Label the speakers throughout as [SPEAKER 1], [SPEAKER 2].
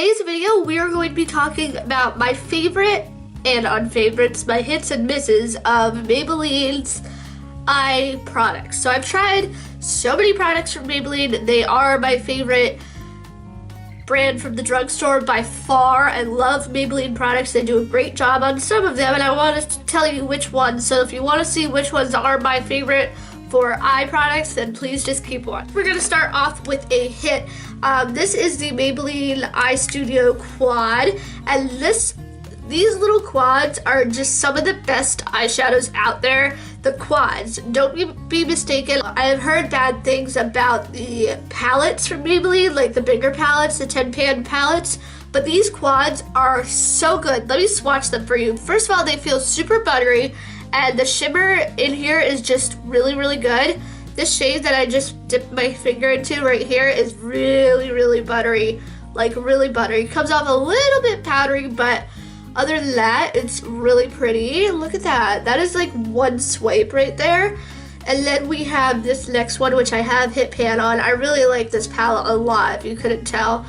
[SPEAKER 1] today's video, we are going to be talking about my favorite and unfavorites, my hits and misses of Maybelline's eye products. So I've tried so many products from Maybelline. They are my favorite brand from the drugstore by far. I love Maybelline products. They do a great job on some of them, and I want to tell you which ones. So if you want to see which ones are my favorite for eye products, then please just keep watching. We're going to start off with a hit. This is the Maybelline Eye Studio Quad, and these little quads are just some of the best eyeshadows out there. The quads, don't be mistaken. I have heard bad things about the palettes from Maybelline, like the bigger palettes, the 10-pan palettes, but these quads are so good. Let me swatch them for you. First of all, they feel super buttery, and the shimmer in here is just really, really good. This shade that I just dipped my finger into right here is really, really buttery, like really buttery. It comes off a little bit powdery, but other than that, it's really pretty. Look at that. That is like one swipe right there. And then we have this next one, which I have hit pan on. I really like this palette a lot, if you couldn't tell.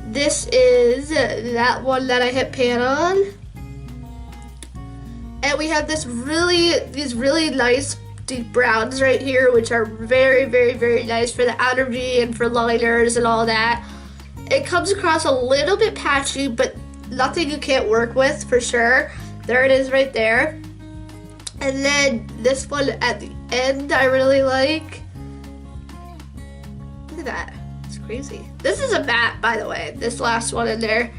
[SPEAKER 1] This is that one that I hit pan on. And we have these really nice deep browns right here, which are very, very, very nice for the outer V and for liners and all that. It comes across a little bit patchy, but nothing you can't work with for sure. There it is right there. And then this one at the end I really like. Look at that. It's crazy. This is a matte, by the way. This last one in there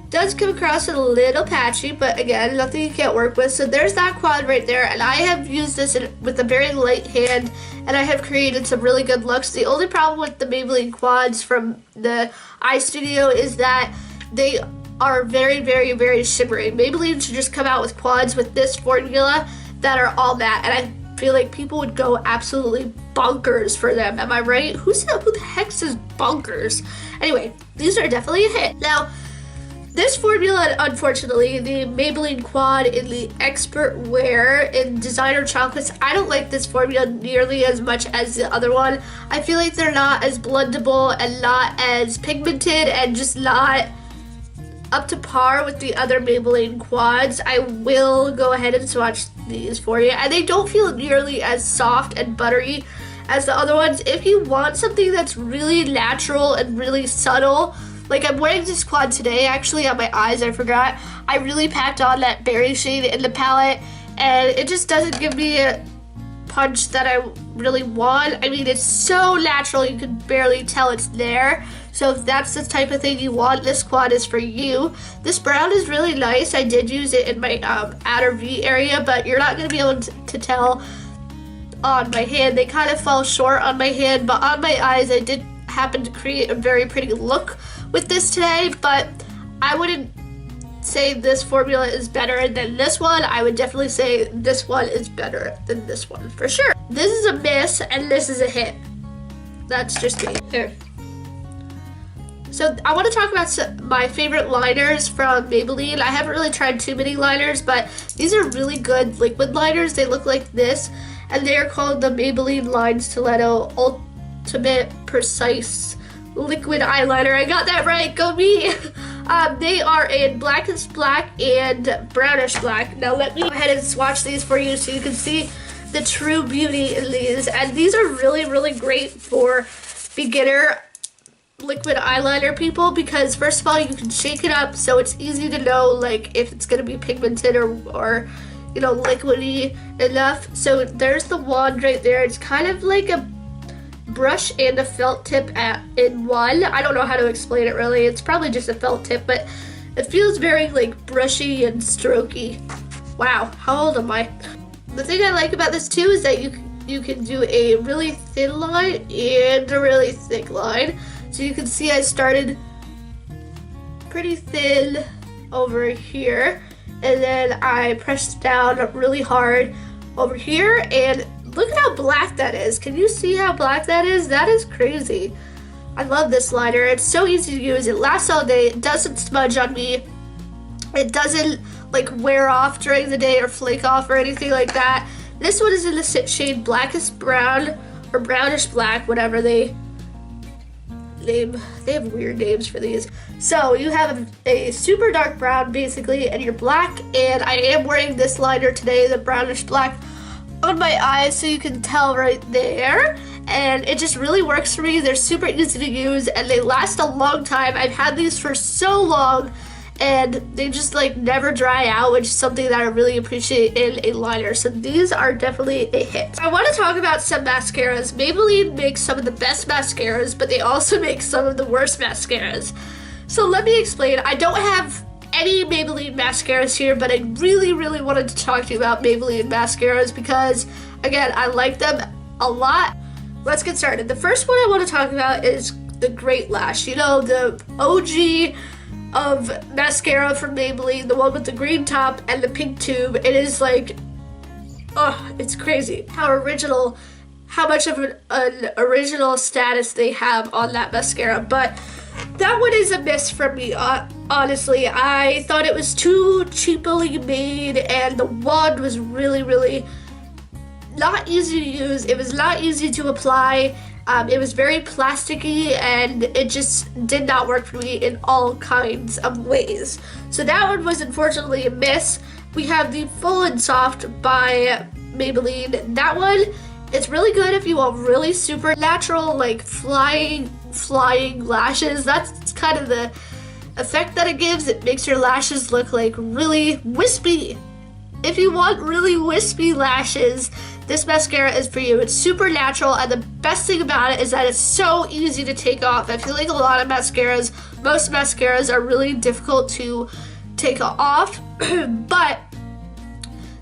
[SPEAKER 1] does come across a little patchy, but again, nothing you can't work with. So there's that quad right there, and I have used this with a very light hand, and I have created some really good looks. The only problem with the Maybelline quads from the Eye Studio is that they are very, very, very shimmery. Maybelline should just come out with quads with this formula that are all matte, and I feel like people would go absolutely bonkers for them. Am I right? Who the heck says bonkers? Anyway, these are definitely a hit. Now, this formula, unfortunately, the Maybelline Quad in the Expert Wear in Designer Chocolates, I don't like this formula nearly as much as the other one. I feel like they're not as blendable and not as pigmented and just not up to par with the other Maybelline quads. I will go ahead and swatch these for you, and they don't feel nearly as soft and buttery as the other ones. If you want something that's really natural and really subtle, like I'm wearing this quad today actually on my eyes, I forgot. I really packed on that berry shade in the palette, and it just doesn't give me a punch that I really want. I mean, it's so natural you can barely tell it's there. So if that's the type of thing you want, this quad is for you. This brown is really nice. I did use it in my outer V area, but you're not going to be able to tell on my hand. They kind of fall short on my hand, but on my eyes I did happen to create a very pretty look with this today, but I wouldn't say this formula is better than this one. I would definitely say this one is better than this one for sure. This is a miss and this is a hit. That's just me. Here. So I want to talk about my favorite liners from Maybelline. I haven't really tried too many liners, but these are really good liquid liners. They look like this, and they are called the Maybelline Line Stiletto Ultimate Precise Liquid Eyeliner. I got that right, go me! They are in blackest black and brownish black. Now let me go ahead and swatch these for you so you can see the true beauty in these. And these are really, really great for beginner liquid eyeliner people, because first of all, you can shake it up so it's easy to know like if it's gonna be pigmented or you know, liquidy enough. So there's the wand right there. It's kind of like a brush and a felt tip in one. I don't know how to explain it really. It's probably just a felt tip, but it feels very like brushy and strokey. Wow, how old am I? The thing I like about this too is that you can do a really thin line and a really thick line. So you can see I started pretty thin over here, and then I pressed down really hard over here, and look at how black that is. Can you see how black that is? That is crazy. I love this liner. It's so easy to use. It lasts all day. It doesn't smudge on me. It doesn't like wear off during the day or flake off or anything like that. This one is in the shade blackest brown or brownish black, whatever they name. They have weird names for these. So you have a super dark brown basically, and you're black, and I am wearing this liner today, the brownish black, on my eyes, so you can tell right there. And it just really works for me. They're super easy to use, and they last a long time. I've had these for so long, and they just like never dry out, which is something that I really appreciate in a liner. So these are definitely a hit. I want to talk about some mascaras. Maybelline makes some of the best mascaras, but they also make some of the worst mascaras. So let me explain. I don't have any Maybelline mascaras here, but I really wanted to talk to you about Maybelline mascaras because, again, I like them a lot. Let's get started. The first one I want to talk about is the Great Lash. You know, the OG of mascara from Maybelline, the one with the green top and the pink tube. It is like, oh, it's crazy how much of an original status they have on that mascara. But that one is a miss for me, honestly. I thought it was too cheaply made, and the wand was really not easy to use. It was not easy to apply. It was very plasticky, and it just did not work for me in all kinds of ways. So that one was unfortunately a miss. We have the Full and Soft by Maybelline. That one, it's really good if you want really super natural, like flying lashes. That's kind of the effect that it gives. It makes your lashes look like really wispy. If you want really wispy lashes, this mascara is for you. It's super natural, and the best thing about it is that it's so easy to take off. I feel like a lot of mascaras, most mascaras are really difficult to take off, but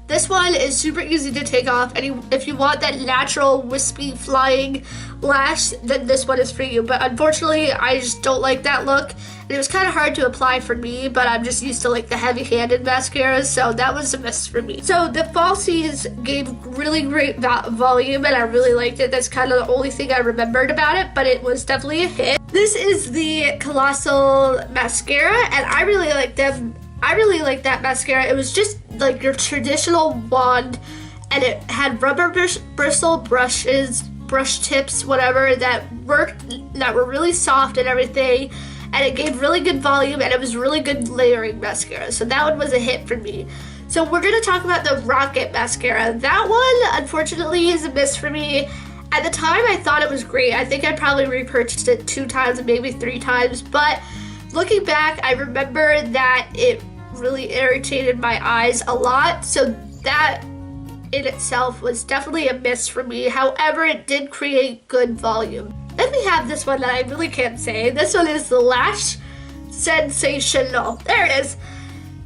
[SPEAKER 1] this one is super easy to take off, and if you want that natural, wispy, flying lash, then this one is for you. But unfortunately, I just don't like that look, and it was kind of hard to apply for me, but I'm just used to like the heavy-handed mascaras, so that was a miss for me. So the Falsies gave really great volume, and I really liked it. That's kind of the only thing I remembered about it, but it was definitely a hit. This is the Colossal Mascara, and I really like them. I really like that mascara. It was just like your traditional wand, and it had rubber bristle brushes, brush tips, whatever, that were really soft and everything, and it gave really good volume, and it was really good layering mascara. So that one was a hit for me. So we're gonna talk about the Rocket Mascara. That one, unfortunately, is a miss for me. At the time, I thought it was great. I think I probably repurchased it 2 times, maybe 3 times, but looking back, I remember that it really irritated my eyes a lot, so that in itself was definitely a miss for me. However, it did create good volume. Then we have this one that I really can't say. This one is the Lash Sensational. There it is.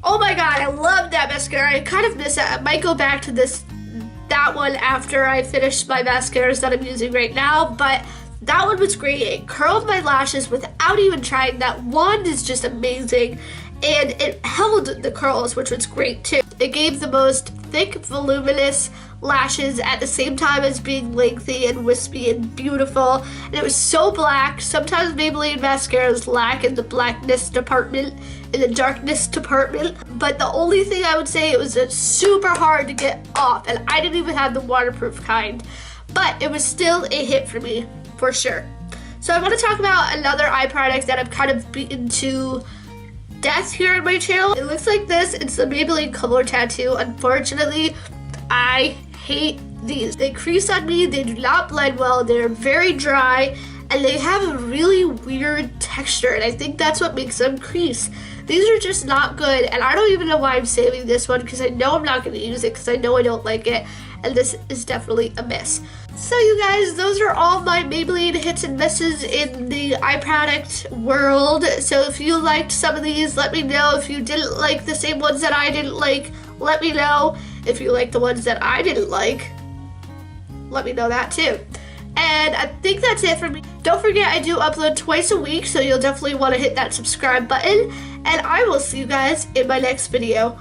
[SPEAKER 1] Oh my god, I love that mascara. I kind of miss it. I might go back to that one after I finish my mascaras that I'm using right now, but that one was great. It curled my lashes without even trying. That wand is just amazing, and it held the curls, which was great too. It gave the most thick, voluminous lashes at the same time as being lengthy and wispy and beautiful, and it was so black. Sometimes Maybelline mascaras lack in the blackness department, in the darkness department, but the only thing I would say, it was super hard to get off, and I didn't even have the waterproof kind, but it was still a hit for me, for sure. So I want to talk about another eye product that I've kind of beaten to death here on my channel. It looks like this. It's the Maybelline Color Tattoo. Unfortunately, I hate these. They crease on me, they do not blend well, they're very dry, and they have a really weird texture, and I think that's what makes them crease. These are just not good, and I don't even know why I'm saving this one, because I know I'm not going to use it, because I know I don't like it, and this is definitely a miss. So you guys, those are all my Maybelline hits and misses in the eye product world. So if you liked some of these, let me know. If you didn't like the same ones that I didn't like, let me know. If you like the ones that I didn't like, let me know that too. And I think that's it for me. Don't forget, I do upload twice a week, so you'll definitely want to hit that subscribe button. And I will see you guys in my next video.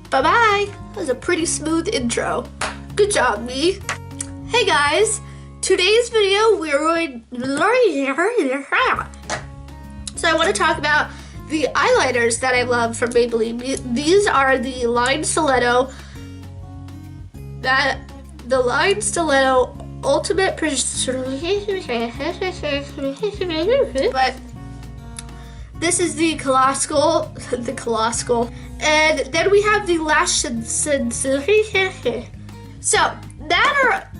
[SPEAKER 1] Bye-bye. That was a pretty smooth intro. Good job, me. Hey guys, today's video we're going so I want to talk about the eyeliners that I love from Maybelline. These are the Line Stiletto. The Line Stiletto ultimate but this is the colossal, and then we have the lash so that are